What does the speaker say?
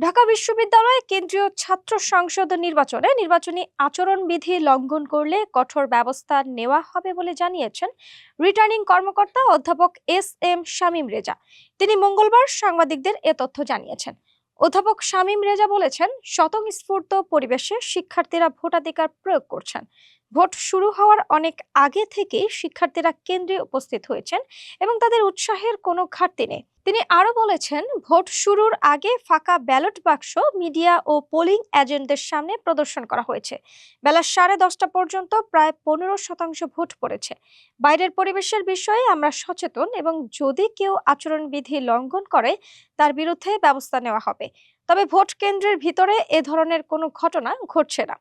ঢাকা বিশ্ববিদ্যালয়ে কেন্দ্রীয় ছাত্র সংসদ নির্বাচনে নির্বাচনী আচরণবিধি লঙ্ঘন করলে কঠোর ব্যবস্থা নেওয়া হবে বলে জানিয়েছেন রিটার্নিং কর্মকর্তা অধ্যাপক এস শামীম রেজা। তিনি মঙ্গলবার সাংবাদিকদের এ তথ্য জানিয়েছেন। অধ্যাপক শামীম রেজা বলেছেন, স্বতঃস্ফূর্ত পরিবেশে শিক্ষার্থীরা ভোটাধিকার প্রয়োগ করছেন। ভোট শুরু হওয়ার অনেক আগে থেকেই শিক্ষার্থীরা কেন্দ্রে উপস্থিত হয়েছেন এবং তাদের উৎসাহের কোনো ঘাটতি নেই। তিনি আরো বলেছেন, ভোট শুরুর আগে ফাঁকা ব্যালট বাক্স মিডিয়া ও পোলিং এজেন্টদের সামনে প্রদর্শন করা হয়েছে। বেলা 10:30 পর্যন্ত প্রায় 15% ভোট পড়েছে। বাইরের পরিবেশের বিষয়ে আমরা সচেতন এবং যদি কেউ আচরণবিধি লঙ্ঘন করে তার বিরুদ্ধে ব্যবস্থা নেওয়া হবে। তবে ভোট কেন্দ্রের ভিতরে এ ধরনের কোনো ঘটনা ঘটছে না।